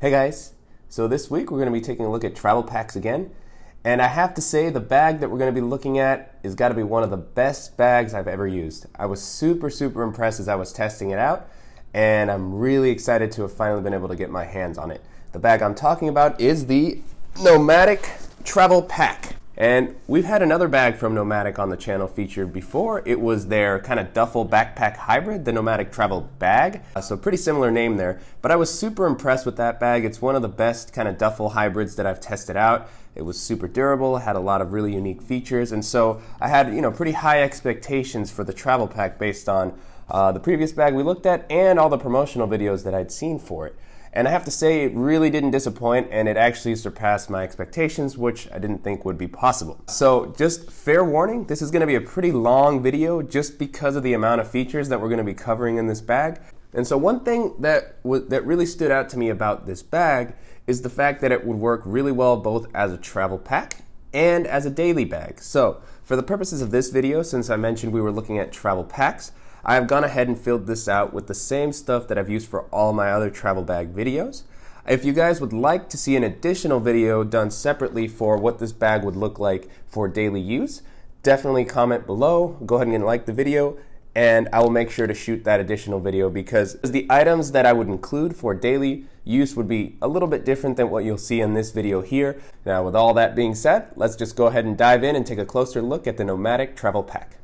Hey guys, so this week we're going to be taking a look at travel packs again, and I have to say the bag that we're going to be looking at has got to be one of the best bags I've ever used. I was super impressed as I was testing it out, and I'm really excited to have finally been able to get my hands on it. The bag I'm talking about is the Nomatic Travel Pack. And we've had another bag from Nomatic on the channel featured before. It was their kind of duffel backpack hybrid, the Nomatic Travel Bag. So pretty similar name there. But I was super impressed with that bag. It's one of the best kind of duffel hybrids that I've tested out. It was super durable, had a lot of really unique features. And so I had, pretty high expectations for the travel pack based on the previous bag we looked at and all the promotional videos that I'd seen for it. And I have to say, it really didn't disappoint, and it actually surpassed my expectations, which I didn't think would be possible. So just fair warning, this is going to be a pretty long video just because of the amount of features that we're going to be covering in this bag. And so one thing that really stood out to me about this bag is the fact that it would work really well both as a travel pack and as a daily bag. So for the purposes of this video, since I mentioned we were looking at travel packs, I have gone ahead and filled this out with the same stuff that I've used for all my other travel bag videos. If you guys would like to see an additional video done separately for what this bag would look like for daily use, definitely comment below, go ahead and like the video, and I will make sure to shoot that additional video because the items that I would include for daily use would be a little bit different than what you'll see in this video here. Now with all that being said, let's just go ahead and dive in and take a closer look at the Nomatic Travel Pack.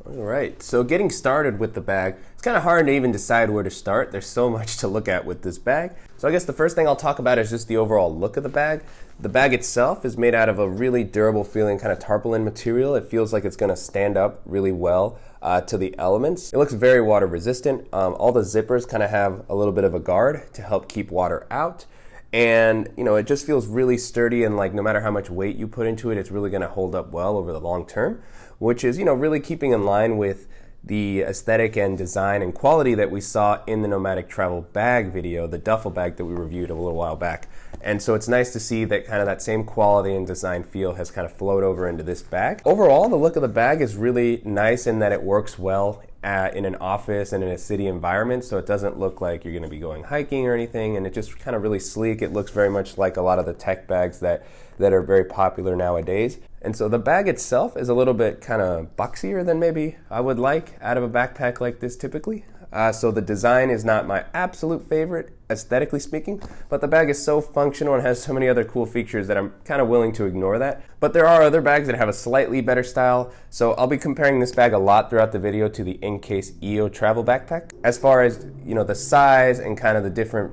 Alright, so getting started with the bag, it's kind of hard to even decide where to start. There's so much to look at with this bag. So I guess the first thing I'll talk about is just the overall look of the bag. The bag itself is made out of a really durable feeling kind of tarpaulin material. It feels like it's going to stand up really well to the elements. It looks very water resistant. All the zippers kind of have a little bit of a guard to help keep water out. And it just feels really sturdy, and like no matter how much weight you put into it, it's really going to hold up well over the long term, which is really keeping in line with the aesthetic and design and quality that we saw in the Nomatic Travel Bag video, the duffel bag that we reviewed a little while back. And so it's nice to see that kind of that same quality and design feel has kind of flowed over into this bag. Overall, the look of the bag is really nice in that it works well in an office and in a city environment, so it doesn't look like you're going to be going hiking or anything, and it just kind of really sleek. It looks very much like a lot of the tech bags that are very popular nowadays. And so the bag itself is a little bit kind of boxier than maybe I would like out of a backpack like this typically. So the design is not my absolute favorite, aesthetically speaking, but the bag is so functional and has so many other cool features that I'm kind of willing to ignore that. But there are other bags that have a slightly better style, so I'll be comparing this bag a lot throughout the video to the Incase EO travel backpack. As far as the size and kind of the different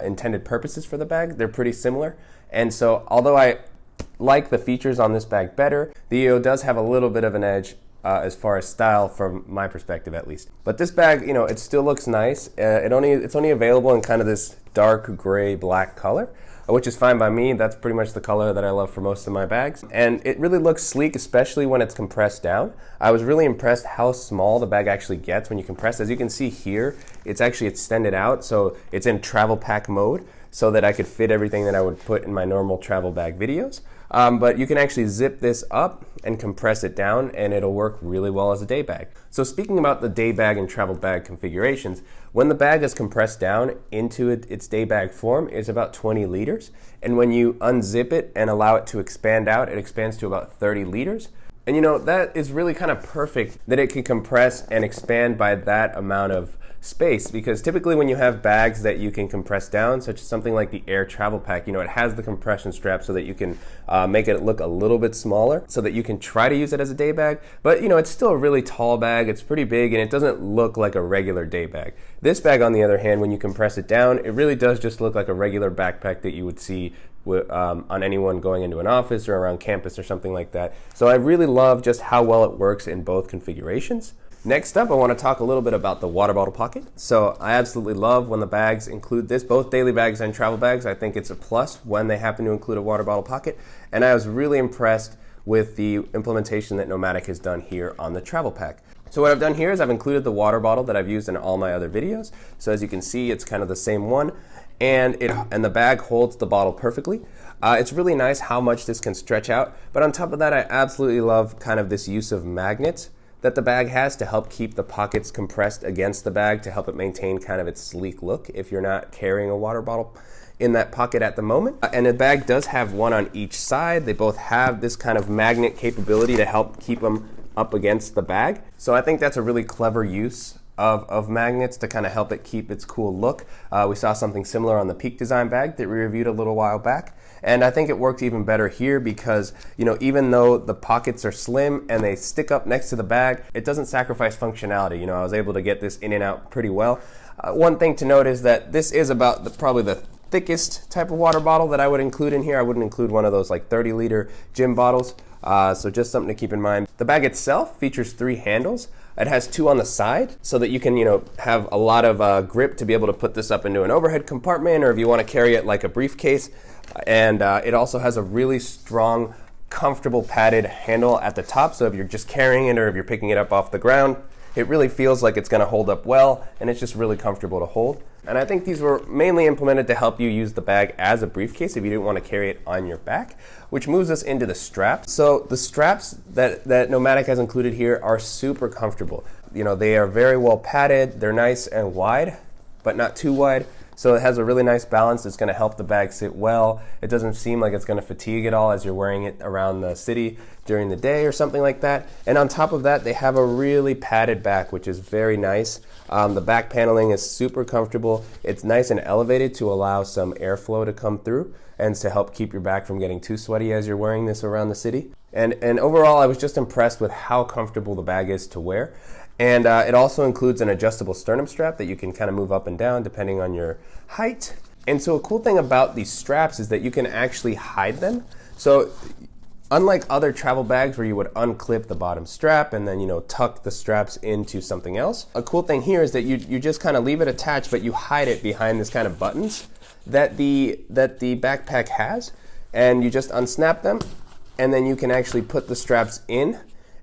intended purposes for the bag, they're pretty similar. And so although I like the features on this bag better, the EO does have a little bit of an edge as far as style from my perspective at least. But this bag, it still looks nice. It's only available in kind of this dark gray black color, which is fine by me. That's pretty much the color that I love for most of my bags. And it really looks sleek, especially when it's compressed down. I was really impressed how small the bag actually gets when you compress. As you can see here, it's actually extended out, so it's in travel pack mode so that I could fit everything that I would put in my normal travel bag videos. But you can actually zip this up and compress it down, and it'll work really well as a day bag. So speaking about the day bag and travel bag configurations, when the bag is compressed down into its day bag form, it's about 20 liters. And when you unzip it and allow it to expand out, it expands to about 30 liters. And that is really kind of perfect that it can compress and expand by that amount of space, because typically when you have bags that you can compress down, such as something like the Air Travel Pack, it has the compression strap so that you can make it look a little bit smaller so that you can try to use it as a day bag. But it's still a really tall bag, it's pretty big, and it doesn't look like a regular day bag. This bag, on the other hand, when you compress it down, it really does just look like a regular backpack that you would see on anyone going into an office or around campus or something like that. So I really love just how well it works in both configurations. Next up, I want to talk a little bit about the water bottle pocket. So I absolutely love when the bags include this, both daily bags and travel bags. I think it's a plus when they happen to include a water bottle pocket. And I was really impressed with the implementation that Nomatic has done here on the travel pack. So what I've done here is I've included the water bottle that I've used in all my other videos. So as you can see, it's kind of the same one, and the bag holds the bottle perfectly. It's really nice how much this can stretch out, but on top of that, I absolutely love kind of this use of magnets that the bag has to help keep the pockets compressed against the bag to help it maintain kind of its sleek look if you're not carrying a water bottle in that pocket at the moment. And the bag does have one on each side. They both have this kind of magnet capability to help keep them up against the bag. So I think that's a really clever use of magnets to kind of help it keep its cool look. We saw something similar on the Peak Design bag that we reviewed a little while back. And I think it works even better here because, you know, even though the pockets are slim and they stick up next to the bag, it doesn't sacrifice functionality. You know, I was able to get this in and out pretty well. One thing to note is that this is about probably the thickest type of water bottle that I would include in here. I wouldn't include one of those like 30-liter gym bottles. So just something to keep in mind. The bag itself features 3 handles. It has 2 on the side so that you can, you know, have a lot of grip to be able to put this up into an overhead compartment, or if you want to carry it like a briefcase. And it also has a really strong, comfortable padded handle at the top. So if you're just carrying it or if you're picking it up off the ground, it really feels like it's going to hold up well, and it's just really comfortable to hold. And I think these were mainly implemented to help you use the bag as a briefcase if you didn't want to carry it on your back, which moves us into the straps. So the straps that Nomatic has included here are super comfortable. You know, they are very well padded. They're nice and wide, but not too wide. So it has a really nice balance. It's going to help the bag sit well. It doesn't seem like it's going to fatigue at all as you're wearing it around the city during the day or something like that. And on top of that, they have a really padded back, which is very nice. The back paneling is super comfortable. It's nice and elevated to allow some airflow to come through and to help keep your back from getting too sweaty as you're wearing this around the city. And overall, I was just impressed with how comfortable the bag is to wear. And it also includes an adjustable sternum strap that you can kind of move up and down depending on your height. And so a cool thing about these straps is that you can actually hide them. So unlike other travel bags where you would unclip the bottom strap and then, you know, tuck the straps into something else, a cool thing here is that you just kind of leave it attached, but you hide it behind this kind of buttons that the backpack has. And you just unsnap them, and then you can actually put the straps in.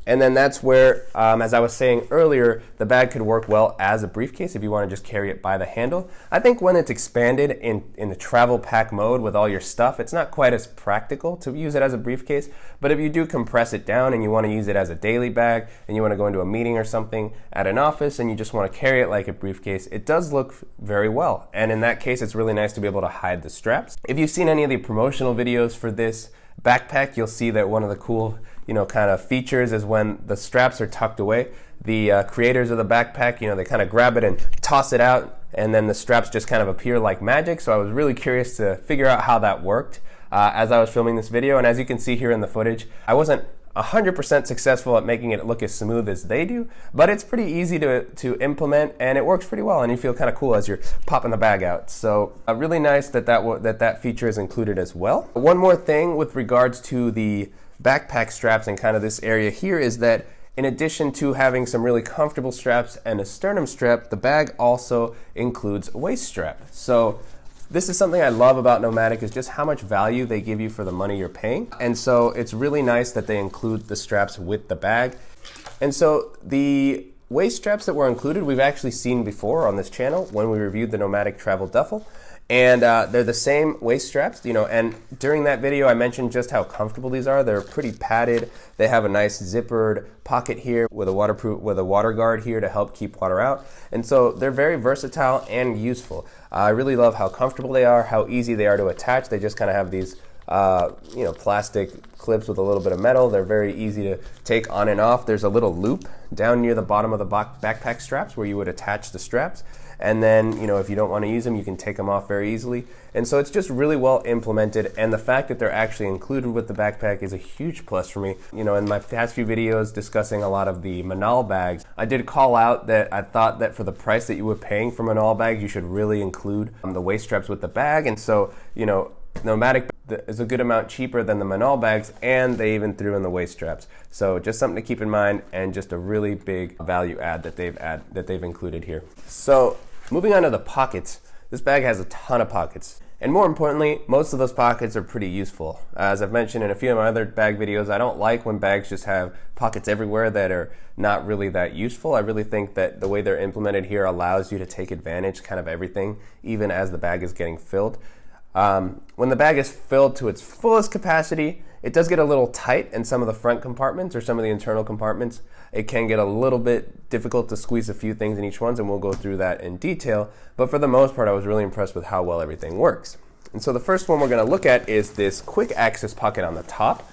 And then that's where, as I was saying earlier, the bag could work well as a briefcase if you want to just carry it by the handle. I think when it's expanded in the travel pack mode with all your stuff, it's not quite as practical to use it as a briefcase. But if you do compress it down and you want to use it as a daily bag and you want to go into a meeting or something at an office and you just want to carry it like a briefcase, it does look very well. And in that case, it's really nice to be able to hide the straps. If you've seen any of the promotional videos for this backpack, you'll see that one of the cool, you know, kind of features is when the straps are tucked away. The creators of the backpack, you know, they kind of grab it and toss it out, and then the straps just kind of appear like magic. So I was really curious to figure out how that worked as I was filming this video. And as you can see here in the footage, I wasn't 100% successful at making it look as smooth as they do, but it's pretty easy to implement, and it works pretty well, and you feel kind of cool as you're popping the bag out. So really nice that feature is included as well. One more thing with regards to the backpack straps and kind of this area here is that in addition to having some really comfortable straps and a sternum strap, the bag also includes a waist strap. So this is something I love about Nomatic, is just how much value they give you for the money you're paying. And so it's really nice that they include the straps with the bag. And so the waist straps that were included, we've actually seen before on this channel when we reviewed the Nomatic Travel Duffel. And they're the same waist straps, you know, and during that video I mentioned just how comfortable these are. They're pretty padded. They have a nice zippered pocket here with a water guard here to help keep water out. And so they're very versatile and useful. I really love how comfortable they are, how easy they are to attach. They just kind of have these you know, plastic clips with a little bit of metal. They're very easy to take on and off. There's a little loop down near the bottom of the backpack straps where you would attach the straps. And then, you know, if you don't want to use them, you can take them off very easily. And so it's just really well implemented. And the fact that they're actually included with the backpack is a huge plus for me. You know, in my past few videos discussing a lot of the Manal bags, I did call out that I thought that for the price that you were paying for Manal bags, you should really include the waist straps with the bag. And so, you know, Nomatic is a good amount cheaper than the Manal bags, and they even threw in the waist straps. So just something to keep in mind, and just a really big value add that they've included here. So moving on to the pockets, this bag has a ton of pockets. And more importantly, most of those pockets are pretty useful. As I've mentioned in a few of my other bag videos, I don't like when bags just have pockets everywhere that are not really that useful. I really think that the way they're implemented here allows you to take advantage kind of everything, even as the bag is getting filled. When the bag is filled to its fullest capacity, it does get a little tight in some of the front compartments or some of the internal compartments. It can get a little bit difficult to squeeze a few things in each one, and we'll go through that in detail. But for the most part, I was really impressed with how well everything works. And so the first one we're going to look at is this quick access pocket on the top.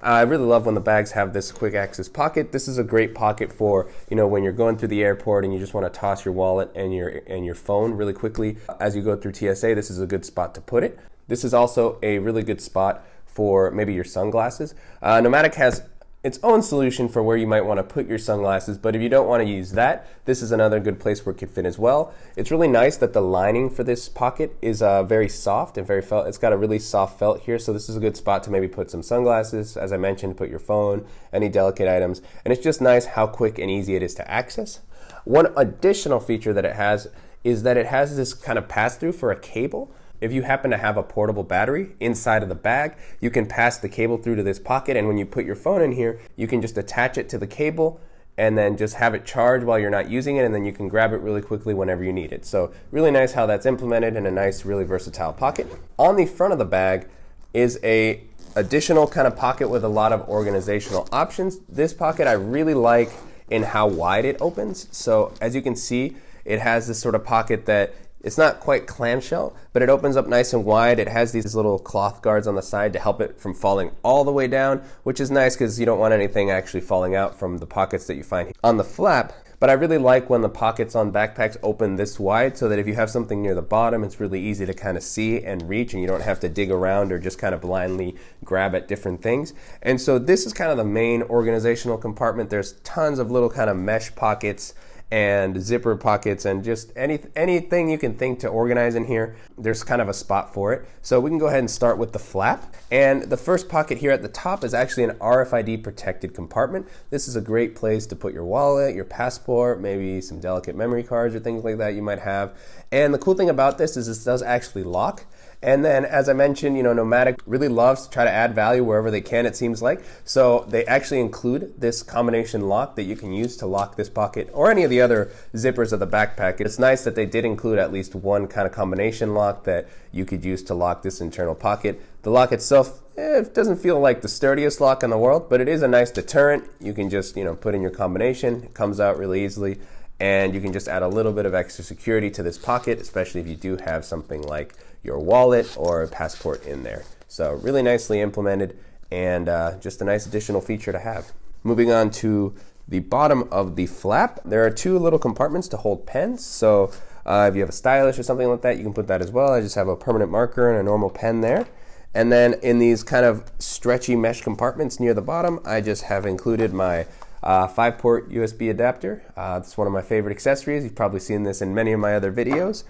I really love when the bags have this quick access pocket. This is a great pocket for, when you're going through the airport and you just want to toss your wallet and your phone really quickly as you go through TSA. This is a good spot to put it. This is also a really good spot for maybe your sunglasses. Nomatic has its own solution for where you might want to put your sunglasses, but if you don't want to use that, this is another good place where it could fit as well. It's really nice that the lining for this pocket is very soft and very felt. It's got a really soft felt here, so this is a good spot to maybe put some sunglasses, as I mentioned, put your phone, any delicate items, and it's just nice how quick and easy it is to access. One additional feature that it has is that it has this kind of pass-through for a cable. If you happen to have a portable battery inside of the bag, you can pass the cable through to this pocket, and when you put your phone in here, you can just attach it to the cable and then just have it charge while you're not using it, and then you can grab it really quickly whenever you need it. So really nice how that's implemented in a nice, really versatile pocket. On the front of the bag is a additional kind of pocket with a lot of organizational options. This pocket I really like in how wide it opens. So as you can see, it has this sort of pocket that it's not quite clamshell, but it opens up nice and wide. It has these little cloth guards on the side to help it from falling all the way down, which is nice because you don't want anything actually falling out from the pockets that you find on the flap. But I really like when the pockets on backpacks open this wide so that if you have something near the bottom, it's really easy to kind of see and reach, and you don't have to dig around or just kind of blindly grab at different things. And so this is kind of the main organizational compartment. There's tons of little kind of mesh pockets and zipper pockets and just anything you can think to organize in here. There's kind of a spot for it. So we can go ahead and start with the flap. And the first pocket here at the top is actually an RFID protected compartment. This is a great place to put your wallet, your passport, maybe some delicate memory cards or things like that you might have. And the cool thing about this is this does actually lock. And then, as I mentioned, Nomatic really loves to try to add value wherever they can, it seems like. So they actually include this combination lock that you can use to lock this pocket or any of the other zippers of the backpack. It's nice that they did include at least one kind of combination lock that you could use to lock this internal pocket. The lock itself, it doesn't feel like the sturdiest lock in the world, but it is a nice deterrent. You can just, put in your combination. It comes out really easily. And you can just add a little bit of extra security to this pocket, especially if you do have something like your wallet or a passport in there. So really nicely implemented and just a nice additional feature to have. Moving on to the bottom of the flap, there are two little compartments to hold pens. So if you have a stylus or something like that, you can put that as well. I just have a permanent marker and a normal pen there. And then in these kind of stretchy mesh compartments near the bottom, I just have included my 5-port USB adapter. It's one of my favorite accessories. You've probably seen this in many of my other videos.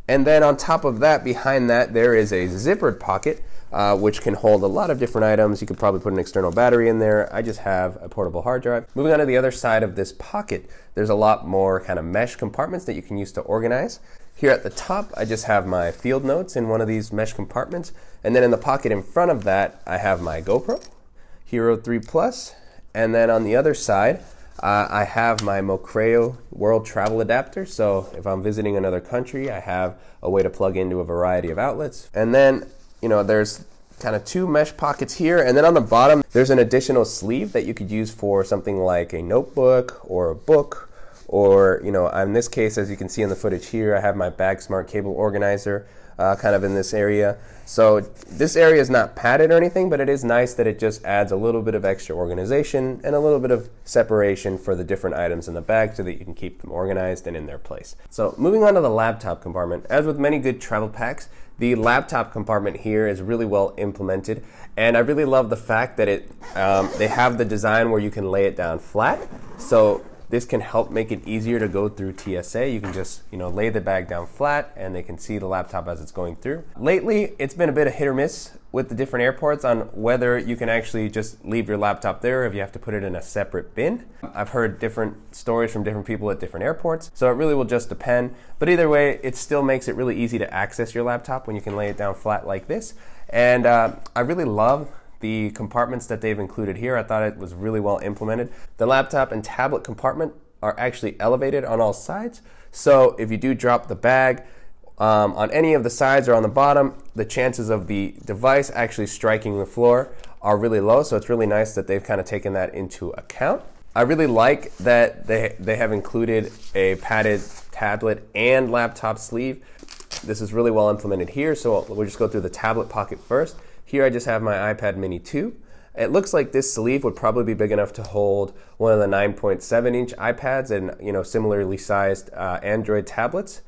And then on top of that, behind that, there is a zippered pocket, which can hold a lot of different items. You could probably put an external battery in there. I just have a portable hard drive. Moving on to the other side of this pocket, there's a lot more kind of mesh compartments that you can use to organize. Here at the top, I just have my field notes in one of these mesh compartments. And then in the pocket in front of that, I have my GoPro, Hero 3 Plus. And then on the other side, I have my Mocreo World Travel Adapter. So if I'm visiting another country, I have a way to plug into a variety of outlets. And then, there's kind of two mesh pockets here. And then on the bottom, there's an additional sleeve that you could use for something like a notebook or a book. Or, in this case, as you can see in the footage here, I have my Bag Smart cable organizer kind of in this area. So this area is not padded or anything, but it is nice that it just adds a little bit of extra organization and a little bit of separation for the different items in the bag so that you can keep them organized and in their place. So moving on to the laptop compartment. As with many good travel packs, the laptop compartment here is really well implemented, and I really love the fact that they have the design where you can lay it down flat. So this can help make it easier to go through TSA. You can just, lay the bag down flat and they can see the laptop as it's going through. Lately, it's been a bit of hit or miss with the different airports on whether you can actually just leave your laptop there or if you have to put it in a separate bin. I've heard different stories from different people at different airports, so it really will just depend. But either way, it still makes it really easy to access your laptop when you can lay it down flat like this. And I really love the compartments that they've included here. I thought it was really well implemented. The laptop and tablet compartment are actually elevated on all sides. So if you do drop the bag on any of the sides or on the bottom, the chances of the device actually striking the floor are really low. So it's really nice that they've kind of taken that into account. I really like that they have included a padded tablet and laptop sleeve. This is really well implemented here, so we'll just go through the tablet pocket first. Here I just have my iPad mini 2. It looks like this sleeve would probably be big enough to hold one of the 9.7-inch iPads and similarly sized Android tablets.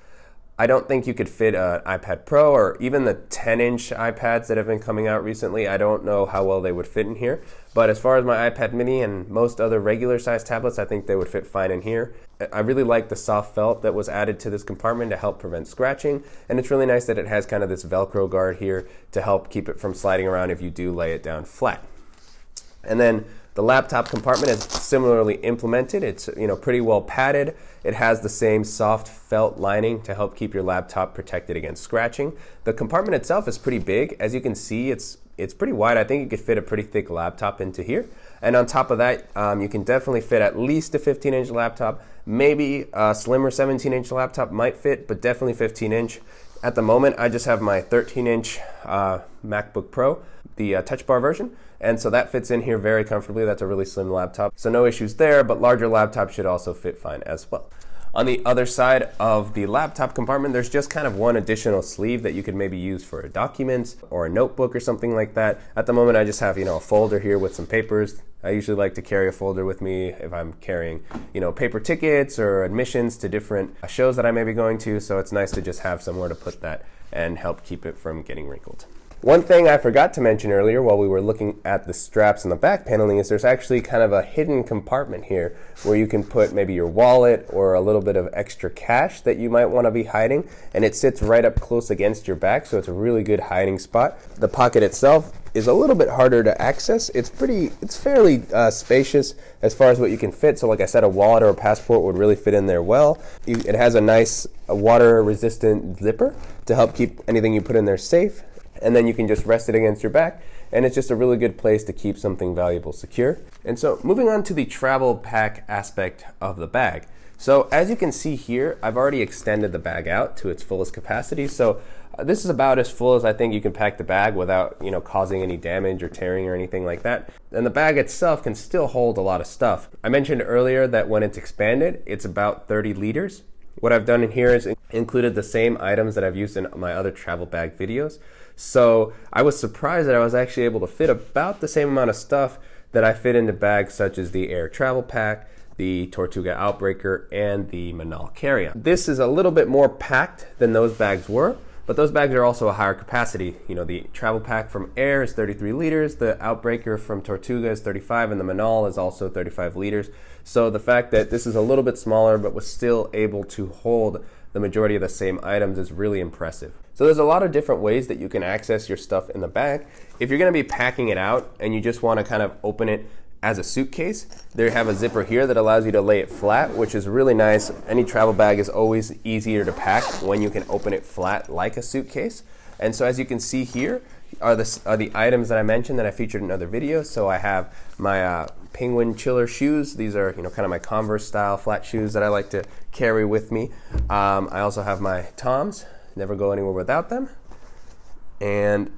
I don't think you could fit an iPad Pro or even the 10-inch iPads that have been coming out recently. I don't know how well they would fit in here. But as far as my iPad mini and most other regular size tablets, I think they would fit fine in here. I really like the soft felt that was added to this compartment to help prevent scratching. And it's really nice that it has kind of this Velcro guard here to help keep it from sliding around if you do lay it down flat. And then the laptop compartment is similarly implemented. It's pretty well padded. It has the same soft felt lining to help keep your laptop protected against scratching. The compartment itself is pretty big. As you can see, it's pretty wide. I think you could fit a pretty thick laptop into here. And on top of that, you can definitely fit at least a 15-inch laptop. Maybe a slimmer 17-inch laptop might fit, but definitely 15-inch. At the moment, I just have my 13-inch MacBook Pro, the Touch Bar version. And so that fits in here very comfortably. That's a really slim laptop. So no issues there, but larger laptops should also fit fine as well. On the other side of the laptop compartment, there's just kind of one additional sleeve that you could maybe use for documents or a notebook or something like that. At the moment, I just have, a folder here with some papers. I usually like to carry a folder with me if I'm carrying, paper tickets or admissions to different shows that I may be going to. So it's nice to just have somewhere to put that and help keep it from getting wrinkled. One thing I forgot to mention earlier while we were looking at the straps and the back paneling is there's actually kind of a hidden compartment here where you can put maybe your wallet or a little bit of extra cash that you might want to be hiding, and it sits right up close against your back, so it's a really good hiding spot. The pocket itself is a little bit harder to access. It's fairly spacious as far as what you can fit. So like I said, a wallet or a passport would really fit in there well. It has a nice water resistant zipper to help keep anything you put in there safe. And then you can just rest it against your back, and it's just a really good place to keep something valuable secure. And so moving on to the travel pack aspect of the bag. So as you can see here, I've already extended the bag out to its fullest capacity. So this is about as full as I think you can pack the bag without, causing any damage or tearing or anything like that. And the bag itself can still hold a lot of stuff. I mentioned earlier that when it's expanded, it's about 30 liters. What I've done in here is included the same items that I've used in my other travel bag videos. So I was surprised that I was actually able to fit about the same amount of stuff that I fit into bags such as the Air Travel Pack, the Tortuga Outbreaker, and the Manal Carry-On. This is a little bit more packed than those bags were, but those bags are also a higher capacity. The Travel Pack from Air is 33 liters, the Outbreaker from Tortuga is 35, and the Manal is also 35 liters. So the fact that this is a little bit smaller but was still able to hold the majority of the same items is really impressive. So there's a lot of different ways that you can access your stuff in the bag. If you're going to be packing it out and you just want to kind of open it as a suitcase, they have a zipper here that allows you to lay it flat, which is really nice. Any travel bag is always easier to pack when you can open it flat like a suitcase. And so as you can see here are the items that I mentioned that I featured in other videos. So I have my Penguin Chiller shoes. These are kind of my Converse style flat shoes that I like to carry with me. I also have my Toms. Never go anywhere without them. And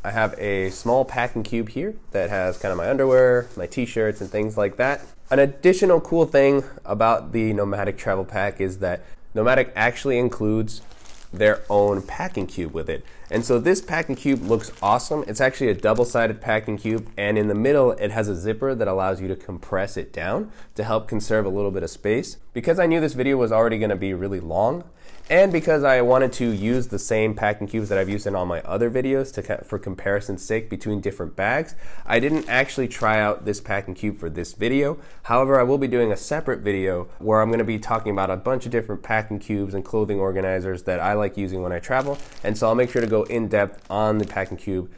I have a small packing cube here that has kind of my underwear, my t-shirts, and things like that. An additional cool thing about the Nomatic Travel Pack is that Nomatic actually includes their own packing cube with it. And so this packing cube looks awesome. It's actually a double-sided packing cube, and in the middle it has a zipper that allows you to compress it down to help conserve a little bit of space. Because I knew this video was already going to be really long, and because I wanted to use the same packing cubes that I've used in all my other videos for comparison's sake between different bags, I didn't actually try out this packing cube for this video. However, I will be doing a separate video where I'm going to be talking about a bunch of different packing cubes and clothing organizers that I like using when I travel, and so I'll make sure to go in depth on the packing cube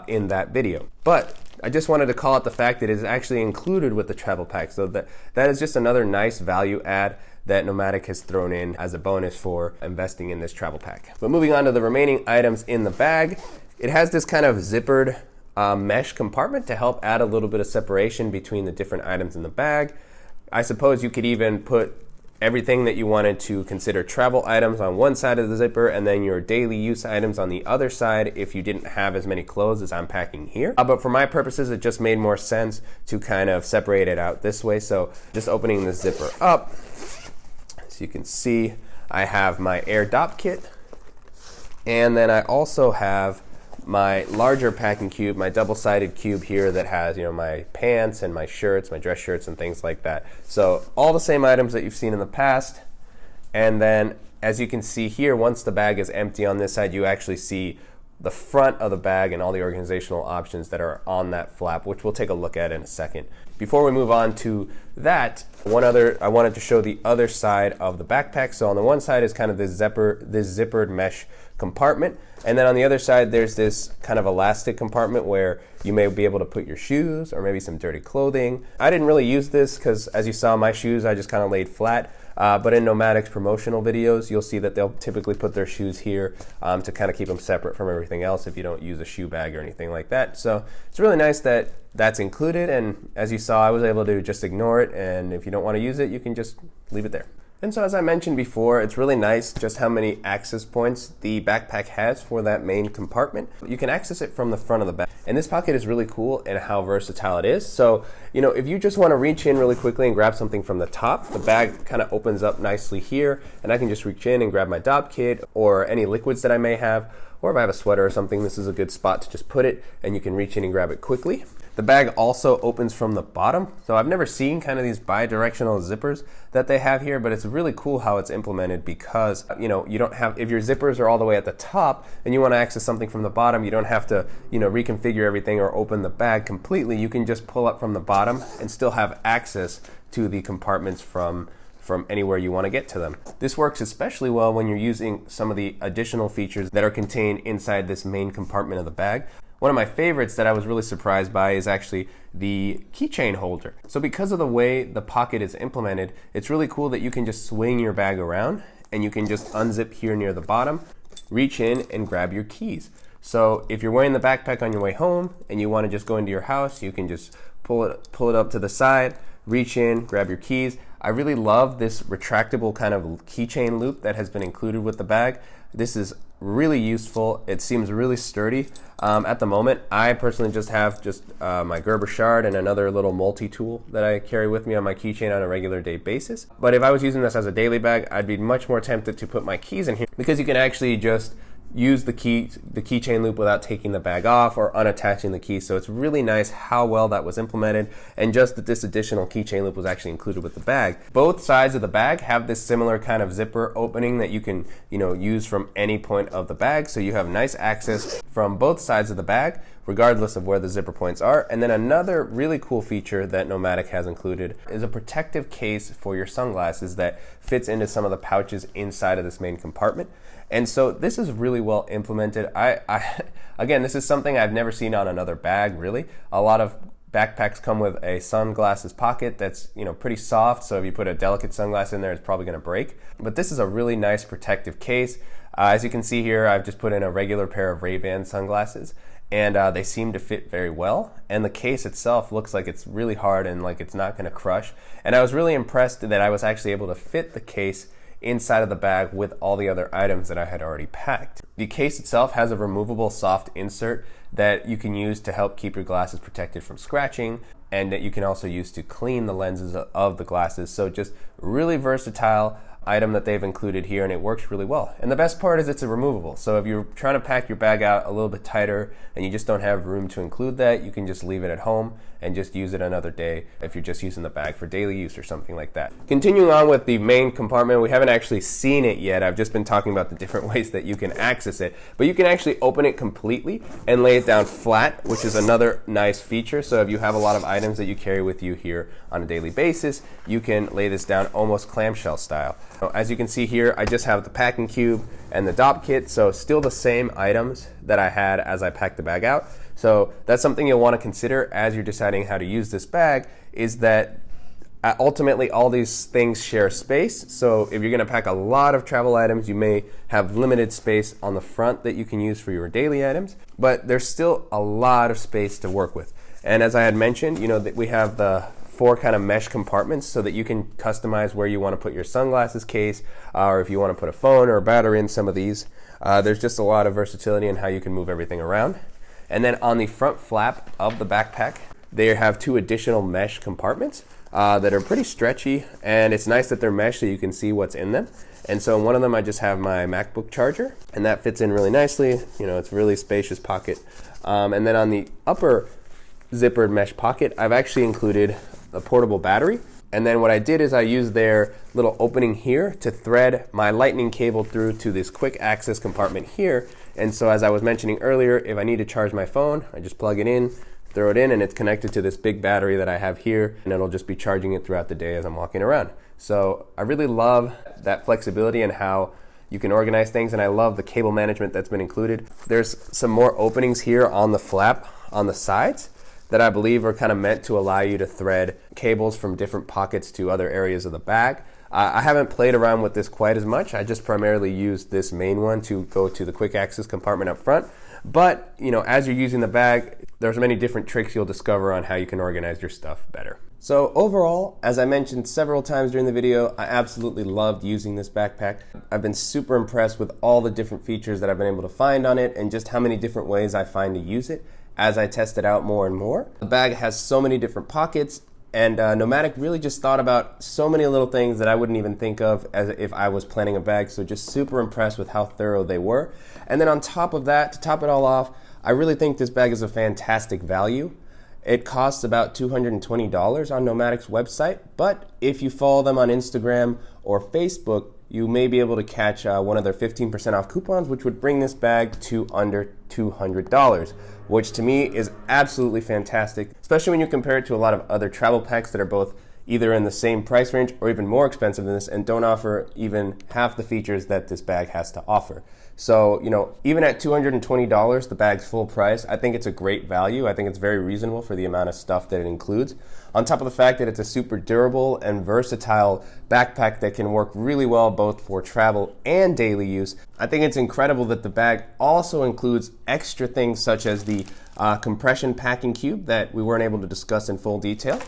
in that video. But I just wanted to call out the fact that it is actually included with the travel pack, so that is just another nice value add that Nomatic has thrown in as a bonus for investing in this travel pack. But moving on to the remaining items in the bag, it has this kind of zippered mesh compartment to help add a little bit of separation between the different items in the bag. I suppose you could even put everything that you wanted to consider travel items on one side of the zipper and then your daily use items on the other side if you didn't have as many clothes as I'm packing here. But for my purposes, it just made more sense to kind of separate it out this way. So just opening the zipper up, so you can see I have my Air Dop kit, And then I also have my larger packing cube, my double-sided cube here that has, my pants and my shirts, my dress shirts and things like that. So all the same items that you've seen in the past. And then as you can see here, once the bag is empty on this side, you actually see the front of the bag and all the organizational options that are on that flap, which we'll take a look at in a second. Before we move on to that, I wanted to show the other side of the backpack. So on the one side is kind of this zippered mesh compartment, and then on the other side there's this kind of elastic compartment where you may be able to put your shoes or maybe some dirty clothing. I didn't really use this because, as you saw, my shoes I just kind of laid flat. But in Nomatic's promotional videos, you'll see that they'll typically put their shoes here to kind of keep them separate from everything else if you don't use a shoe bag or anything like that. So it's really nice that that's included, and as you saw, I was able to just ignore it, and if you don't want to use it, you can just leave it there. And so as I mentioned before, it's really nice just how many access points the backpack has for that main compartment. You can access it from the front of the bag. And this pocket is really cool in how versatile it is. So, if you just want to reach in really quickly and grab something from the top, the bag kind of opens up nicely here, and I can just reach in and grab my Dopp kit or any liquids that I may have, or if I have a sweater or something, this is a good spot to just put it, and you can reach in and grab it quickly. The bag also opens from the bottom. So I've never seen kind of these bi-directional zippers that they have here, but it's really cool how it's implemented because, you don't have, if your zippers are all the way at the top and you want to access something from the bottom, you don't have to, reconfigure everything or open the bag completely. You can just pull up from the bottom and still have access to the compartments from anywhere you want to get to them. This works especially well when you're using some of the additional features that are contained inside this main compartment of the bag. One of my favorites that I was really surprised by is actually the keychain holder. So because of the way the pocket is implemented, it's really cool that you can just swing your bag around and you can just unzip here near the bottom, reach in and grab your keys. So if you're wearing the backpack on your way home and you want to just go into your house, you can just pull it up to the side, reach in, grab your keys. I really love this retractable kind of keychain loop that has been included with the bag. This is really useful. It seems really sturdy. At the moment, I personally just have my Gerber shard and another little multi-tool that I carry with me on my keychain on a regular day basis. But if I was using this as a daily bag, I'd be much more tempted to put my keys in here because you can actually just use the keychain loop without taking the bag off or unattaching the key. So it's really nice how well that was implemented, and just that this additional keychain loop was actually included with the bag. Both sides of the bag have this similar kind of zipper opening that you can use from any point of the bag, so you have nice access from both sides of the bag regardless of where the zipper points are. And then another really cool feature that Nomatic has included is a protective case for your sunglasses that fits into some of the pouches inside of this main compartment. And so this is really well implemented. Again, this is something I've never seen on another bag, really. A lot of backpacks come with a sunglasses pocket that's pretty soft, so if you put a delicate sunglass in there, it's probably going to break. But this is a really nice protective case. As you can see here, I've just put in a regular pair of Ray-Ban sunglasses, and they seem to fit very well. And the case itself looks like it's really hard and like it's not going to crush. And I was really impressed that I was actually able to fit the case inside of the bag with all the other items that I had already packed. The case itself has a removable soft insert that you can use to help keep your glasses protected from scratching, and that you can also use to clean the lenses of the glasses. So just really versatile item that they've included here, and it works really well. And the best part is it's a removable. So if you're trying to pack your bag out a little bit tighter and you just don't have room to include that, you can just leave it at home and just use it another day if you're just using the bag for daily use or something like that. Continuing on with the main compartment, we haven't actually seen it yet. I've just been talking about the different ways that you can access it, but you can actually open it completely and lay it down flat, which is another nice feature. So if you have a lot of items that you carry with you here on a daily basis, you can lay this down almost clamshell style. As you can see here, I just have the packing cube and the Dopp kit, so still the same items that I had as I packed the bag out. So that's something you'll want to consider as you're deciding how to use this bag, is that ultimately all these things share space. So if you're going to pack a lot of travel items, you may have limited space on the front that you can use for your daily items, but there's still a lot of space to work with. And as I had mentioned, that we have the 4 kind of mesh compartments so that you can customize where you want to put your sunglasses case, or if you want to put a phone or a battery in some of these. There's just a lot of versatility in how you can move everything around. And then on the front flap of the backpack, they have 2 additional mesh compartments that are pretty stretchy, and it's nice that they're mesh so you can see what's in them. And so in one of them I just have my MacBook charger, and that fits in really nicely. You know, it's a really spacious pocket. And then on the upper zippered mesh pocket, I've actually included a portable battery. And then what I did is I used their little opening here to thread my lightning cable through to this quick access compartment here. And so as I was mentioning earlier, if I need to charge my phone, I just plug it in, throw it in, and it's connected to this big battery that I have here, and it'll just be charging it throughout the day as I'm walking around. So I really love that flexibility and how you can organize things, and I love the cable management that's been included. There's some more openings here on the flap on the sides that I believe are kind of meant to allow you to thread cables from different pockets to other areas of the bag. I haven't played around with this quite as much. I just primarily used this main one to go to the quick access compartment up front. But, you know, as you're using the bag, there's many different tricks you'll discover on how you can organize your stuff better. So overall, as I mentioned several times during the video, I absolutely loved using this backpack. I've been super impressed with all the different features that I've been able to find on it and just how many different ways I find to use it as I test it out more and more. The bag has so many different pockets, and Nomatic really just thought about so many little things that I wouldn't even think of as if I was planning a bag, so just super impressed with how thorough they were. And then on top of that, to top it all off, I really think this bag is a fantastic value. It costs about $220 on Nomatic's website, but if you follow them on Instagram or Facebook, you may be able to catch one of their 15% off coupons, which would bring this bag to under $200, which to me is absolutely fantastic, especially when you compare it to a lot of other travel packs that are both either in the same price range or even more expensive than this and don't offer even half the features that this bag has to offer. So, you know, even at $220, the bag's full price, I think it's a great value. I think it's very reasonable for the amount of stuff that it includes. On top of the fact that it's a super durable and versatile backpack that can work really well both for travel and daily use, I think it's incredible that the bag also includes extra things such as the compression packing cube that we weren't able to discuss in full detail,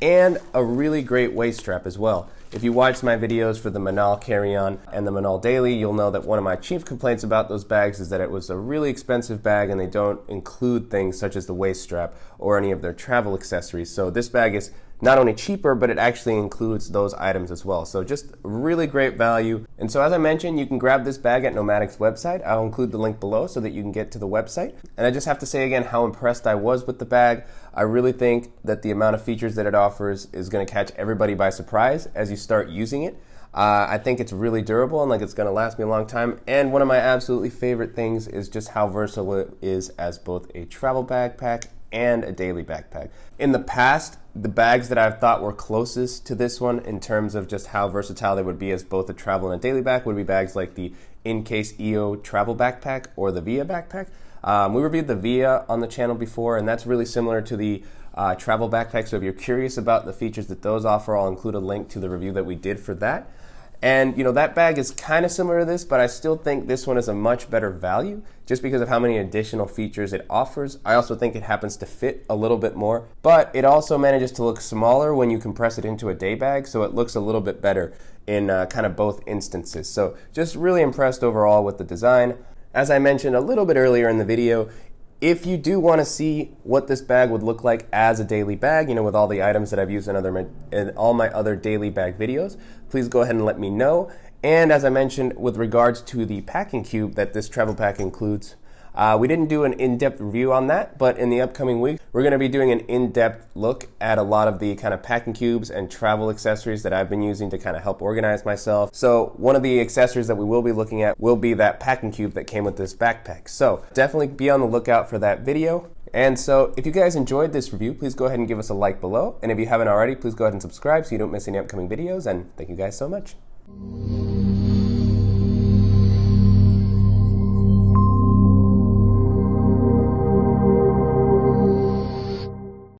and a really great waist strap as well. If you watched my videos for the Manal Carry-On and the Manal Daily, you'll know that one of my chief complaints about those bags is that it was a really expensive bag and they don't include things such as the waist strap or any of their travel accessories. So this bag is not only cheaper, but it actually includes those items as well. So just really great value. And so as I mentioned, you can grab this bag at Nomatic's website. I'll include the link below so that you can get to the website. And I just have to say again how impressed I was with the bag. I really think that the amount of features that it offers is going to catch everybody by surprise as you start using it. I think it's really durable and like it's going to last me a long time. And one of my absolutely favorite things is just how versatile it is as both a travel backpack and a daily backpack. In the past, the bags that I've thought were closest to this one in terms of just how versatile they would be as both a travel and a daily bag would be bags like the In-Case EO travel backpack or the Via backpack. We reviewed the Via on the channel before, and that's really similar to the travel backpack. So if you're curious about the features that those offer, I'll include a link to the review that we did for that. And you know, that bag is kind of similar to this, but I still think this one is a much better value just because of how many additional features it offers. I also think it happens to fit a little bit more, but it also manages to look smaller when you compress it into a day bag, so it looks a little bit better in kind of both instances. So just really impressed overall with the design. As I mentioned a little bit earlier in the video, if you do want to see what this bag would look like as a daily bag, you know, with all the items that I've used in all my other daily bag videos, please go ahead and let me know. And as I mentioned, with regards to the packing cube that this travel pack includes, we didn't do an in-depth review on that, but in the upcoming week, we're going to be doing an in-depth look at a lot of the kind of packing cubes and travel accessories that I've been using to kind of help organize myself. So one of the accessories that we will be looking at will be that packing cube that came with this backpack. So definitely be on the lookout for that video. And so if you guys enjoyed this review, please go ahead and give us a like below. And if you haven't already, please go ahead and subscribe so you don't miss any upcoming videos. And thank you guys so much.